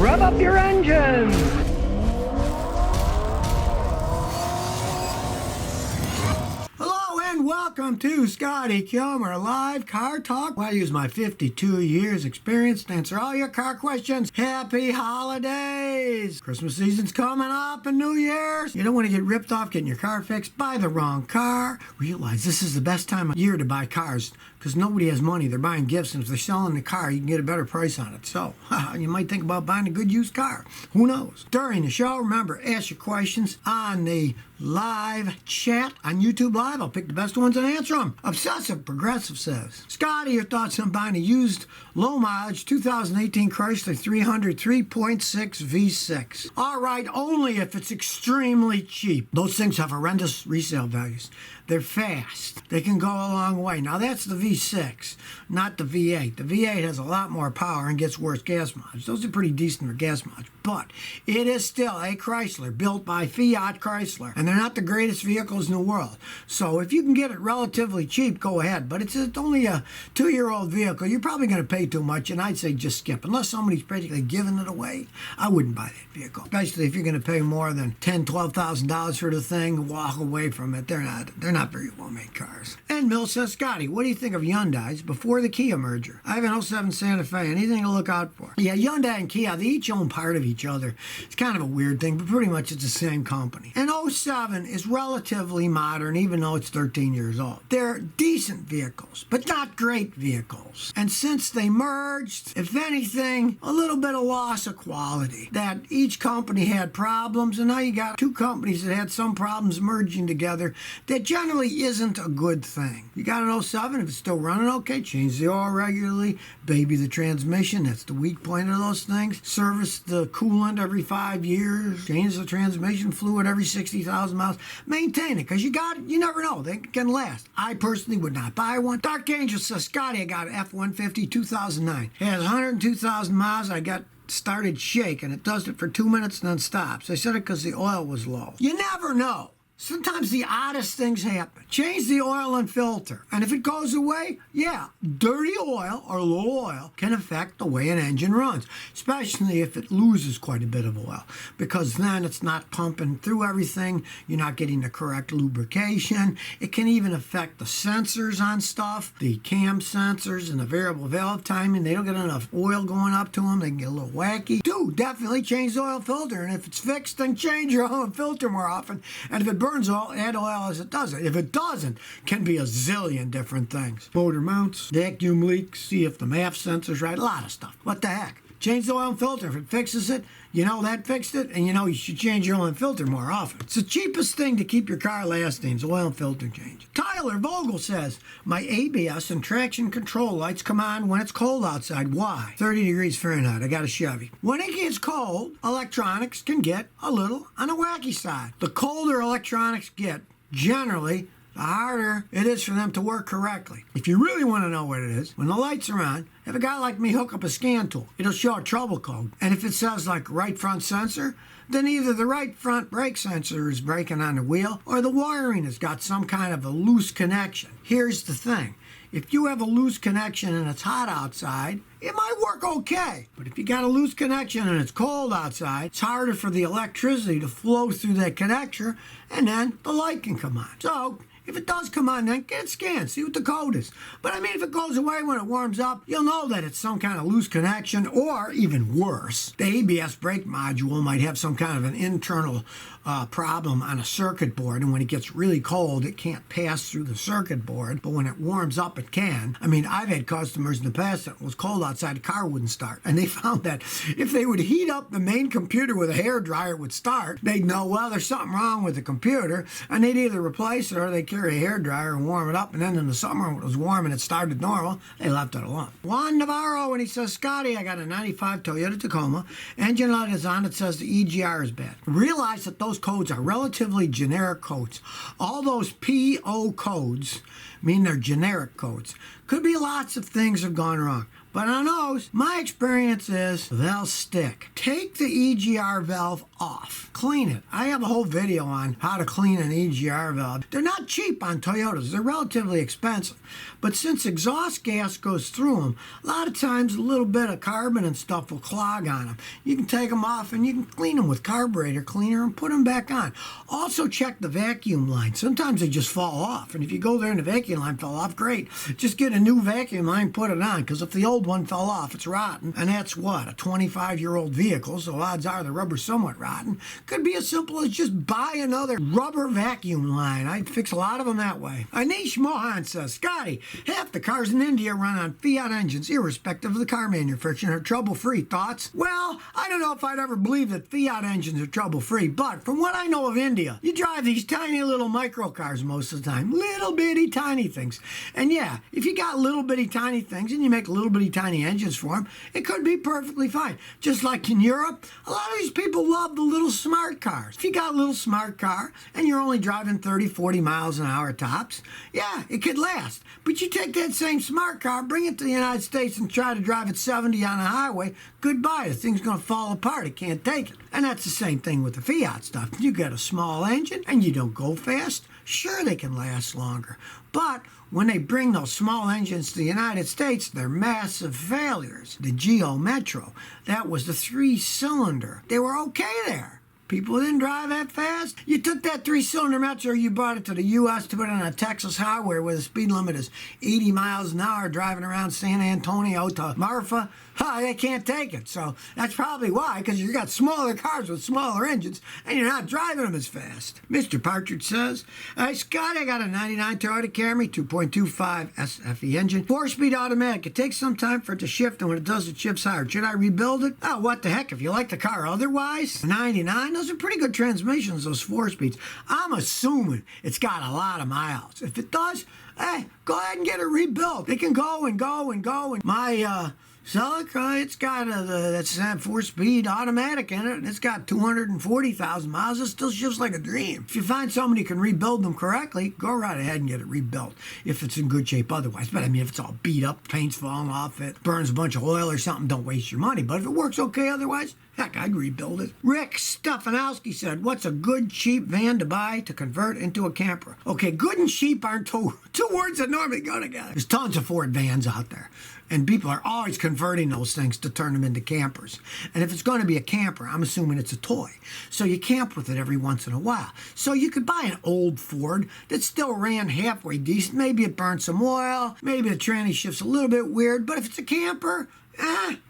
Rev up your engines! Hello and welcome to Scotty Kilmer Live Car Talk. I use my 52 years experience to answer all your car questions. Happy holidays! Christmas season's coming up and New Year's. You don't want to get ripped off getting your car fixed by the wrong car. Realize this is the best time of year to buy cars because nobody has money. They're buying gifts, and if they're selling the car, you can get a better price on it. So, you might think about buying a good used car. Who knows? During the show, remember, ask your questions on the live chat on YouTube Live. I'll pick the best ones and answer them. Obsessive Progressive says, Scotty, your thoughts on buying a used low mileage 2018 Chrysler 300 3.6 V6? All right, only if it's extremely cheap. Those things have horrendous resale values. They're fast. They can go a long way. Now, that's the V6, not the V8. The V8 has a lot more power and gets worse gas mileage. Those are pretty decent for gas mileage, but it is still a Chrysler built by Fiat Chrysler, and they're not the greatest vehicles in the world. So if you can get it relatively cheap, go ahead. But it's only a 2-year-old vehicle. You're probably going to pay too much, and I'd say just skip. Unless somebody's practically giving it away, I wouldn't buy that vehicle. Especially if you're going to pay more than $10,000, $12,000 for the thing, walk away from it. They're not very well-made cars. And Mill says, Scotty, what do you think of Hyundais before the Kia merger? I have an '07 Santa Fe. Anything to look out for? Yeah, Hyundai and Kia, they each own part of each other. It's kind of a weird thing, but pretty much it's the same company. And '07 is relatively modern, even though it's 13 years old. They're decent vehicles, but not great vehicles. And since they merged, if anything, a little bit of loss of quality. That each company had problems, and now you got two companies that had some problems merging together. That generally isn't a good thing. You got an '07, if it's still running okay, change the oil regularly, baby the transmission, that's the weak point of those things. Service the coolant every 5 years, change the transmission fluid every 60,000 miles. Maintain it, because you never know, they can last. I personally would not buy one. Dark Angel says, Scotty, I got an F-150 2009. It has 102,000 miles. I got started shaking. It does it for 2 minutes and then stops. I said it because the oil was low. You never know. Sometimes the oddest things happen. Change the oil and filter. And if it goes away, yeah, dirty oil or low oil can affect the way an engine runs, especially if it loses quite a bit of oil, because then it's not pumping through everything. You're not getting the correct lubrication. It can even affect the sensors on stuff, the cam sensors and the variable valve timing. They don't get enough oil going up to them. They can get a little wacky. Do definitely change the oil filter. And if it's fixed, then change your oil filter more often. And if it burns oil, add oil as it doesn't. If it doesn't, can be a zillion different things. Motor mounts, vacuum leaks, see if the MAF sensor's right, a lot of stuff. What the heck? Change the oil and filter. If it fixes it, you know that fixed it, and you know you should change your oil and filter more often. It's the cheapest thing to keep your car lasting is oil and filter change. Tyler Vogel says, my ABS and traction control lights come on when it's cold outside. Why? 30 degrees Fahrenheit. I got a Chevy. When it gets cold, electronics can get a little on the wacky side. The colder electronics get, generally, the harder it is for them to work correctly. If you really want to know what it is, when the lights are on, have a guy like me hook up a scan tool. It'll show a trouble code. And if it says like right front sensor, then either the right front brake sensor is breaking on the wheel or the wiring has got some kind of a loose connection. Here's the thing. If you have a loose connection and it's hot outside, it might work okay. But if you got a loose connection and it's cold outside, it's harder for the electricity to flow through that connector, and then the light can come on. So if it does come on, then get it scanned, see what the code is. But I mean, if it goes away when it warms up, you'll know that it's some kind of loose connection, or even worse, the ABS brake module might have some kind of an internal problem on a circuit board, and when it gets really cold, it can't pass through the circuit board, but when it warms up, it can. I mean, I've had customers in the past that it was cold outside, the car wouldn't start, and they found that if they would heat up the main computer with a hairdryer, it would start. They'd know, well, there's something wrong with the computer, and they'd either replace it or they'd carry a hairdryer and warm it up, and then in the summer when it was warm and it started normal, they left it alone. Juan Navarro, and he says, Scotty, I got a 95 Toyota Tacoma, engine light is on, it says the EGR is bad. Realize that those codes are relatively generic codes. All those PO codes mean they're generic codes. Could be lots of things have gone wrong. But on those, my experience is they'll stick. Take the EGR valve off. Clean it. I have a whole video on how to clean an EGR valve. They're not cheap on Toyotas. They're relatively expensive. But since exhaust gas goes through them, a lot of times a little bit of carbon and stuff will clog on them. You can take them off and you can clean them with carburetor cleaner and put them back on. Also check the vacuum line. Sometimes they just fall off. And if you go there and the vacuum line fell off, great. Just get a new vacuum line, put it on. Because if the old one fell off, it's rotten. And that's what? A 25-year-old vehicle, so odds are the rubber's somewhat rotten. Could be as simple as just buy another rubber vacuum line. I'd fix a lot of them that way. Anish Mohan says, Scotty, half the cars in India run on Fiat engines, irrespective of the car manufacturer, are trouble-free. Thoughts? Well, I don't know if I'd ever believe that Fiat engines are trouble-free, but from what I know of India, you drive these tiny little micro cars most of the time. Little bitty tiny things. And yeah, if you got little bitty tiny things and you make little bitty tiny engines for them, it could be perfectly fine. Just like in Europe, a lot of these people love the little smart cars. If you got a little smart car and you're only driving 30, 40 miles an hour tops, yeah, it could last. But you take that same smart car, bring it to the United States and try to drive at 70 on a highway, goodbye. The thing's going to fall apart. It can't take it. And that's the same thing with the Fiat stuff. You got a small engine and you don't go fast, sure they can last longer. But when they bring those small engines to the United States, they're massive failures. The Geo Metro, that was the 3-cylinder. They were okay there. People didn't drive that fast. You took that 3-cylinder Metro, you brought it to the U.S. to put it on a Texas highway where the speed limit is 80 miles an hour driving around San Antonio to Marfa. They can't take it. So that's probably why, because you got smaller cars with smaller engines and you're not driving them as fast. Mr. Partridge says, hey, Scott, I got a 99 Toyota Camry, 2.25 SFE engine, 4-speed automatic. It takes some time for it to shift, and when it does, it shifts hard. Should I rebuild it? Oh, what the heck, if you like the car otherwise. 99, those are pretty good transmissions, those 4-speeds. I'm assuming it's got a lot of miles. If it does, hey, go ahead and get it rebuilt. It can go and go and go. And my Celica, it's got that's 4-speed automatic in it, and it's got 240,000 miles. It still shifts like a dream. If you find somebody who can rebuild them correctly, go right ahead and get it rebuilt if it's in good shape otherwise. But I mean, if it's all beat up, paint's falling off it, burns a bunch of oil or something, don't waste your money. But if it works okay otherwise, heck, I'd rebuild it. Rick Stefanowski said, what's a good, cheap van to buy to convert into a camper? Okay, good and cheap aren't two words that normally go together. There's tons of Ford vans out there, and people are always converting those things to turn them into campers. And if it's going to be a camper, I'm assuming it's a toy. So you camp with it every once in a while. So you could buy an old Ford that still ran halfway decent. Maybe it burned some oil. Maybe the tranny shift's a little bit weird. But if it's a camper,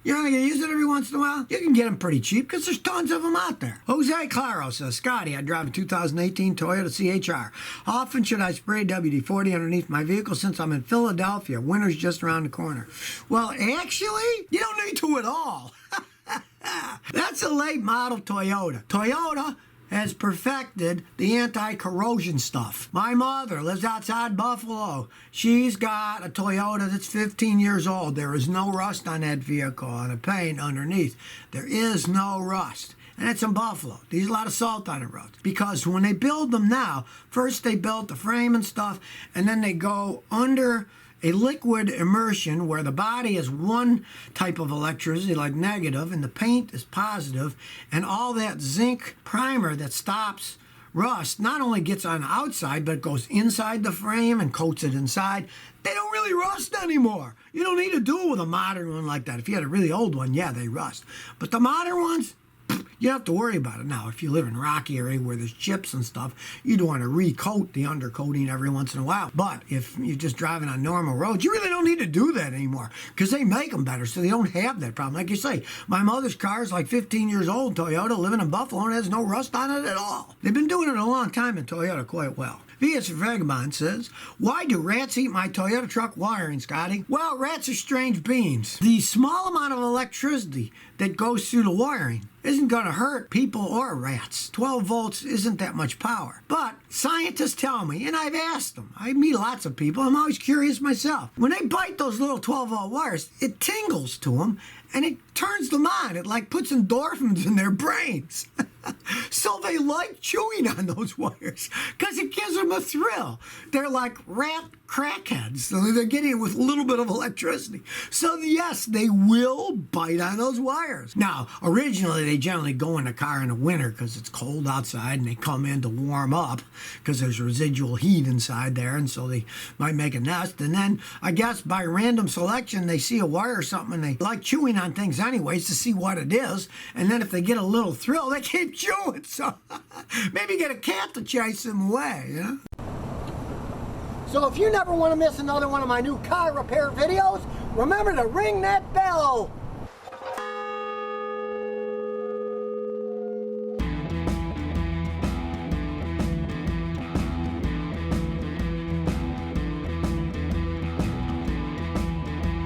you're only going to use it every once in a while? You can get them pretty cheap because there's tons of them out there. Jose Claro says, Scotty, I drive a 2018 Toyota CHR. How often should I spray WD-40 underneath my vehicle since I'm in Philadelphia? Winter's just around the corner. Well, actually, you don't need to at all. That's a late model Toyota. Toyota has perfected the anti-corrosion stuff. My mother lives outside Buffalo. She's got a Toyota that's 15 years old. There is no rust on that vehicle, on the paint underneath. There is no rust. And it's in Buffalo. There's a lot of salt on the roads. Because when they build them now, first they built the frame and stuff, and then they go under a liquid immersion where the body is one type of electricity, like negative, and the paint is positive, and all that zinc primer that stops rust not only gets on the outside, but it goes inside the frame and coats it inside. They don't really rust anymore. You don't need to do it with a modern one like that. If you had a really old one, yeah, they rust. But the modern ones, you don't have to worry about it now. If you live in a rocky area where there's chips and stuff, you'd want to recoat the undercoating every once in a while. But if you're just driving on normal roads, you really don't need to do that anymore because they make them better, so they don't have that problem. Like you say, my mother's car is like 15 years old, Toyota, living in Buffalo, and has no rust on it at all. They've been doing it a long time in Toyota quite well. V.S. Vagabond says, why do rats eat my Toyota truck wiring, Scotty? Well, rats are strange beings. The small amount of electricity that goes through the wiring isn't going to hurt people or rats. 12 volts isn't that much power. But scientists tell me, and I've asked them, I meet lots of people, I'm always curious myself. When they bite those little 12-volt wires, it tingles to them, and it turns them on. It like puts endorphins in their brains. So they like chewing on those wires because it gives them a thrill. They're like rat crackheads. So they're getting it with a little bit of electricity. So yes, they will bite on those wires. Now, originally they generally go in the car in the winter because it's cold outside, and they come in to warm up because there's residual heat inside there, and so they might make a nest. And then I guess by random selection, they see a wire or something, and they like chewing on things anyways to see what it is. And then if they get a little thrill, they keep chewing. So maybe get a cat to chase them away, you know? So if you never want to miss another one of my new car repair videos, remember to ring that bell.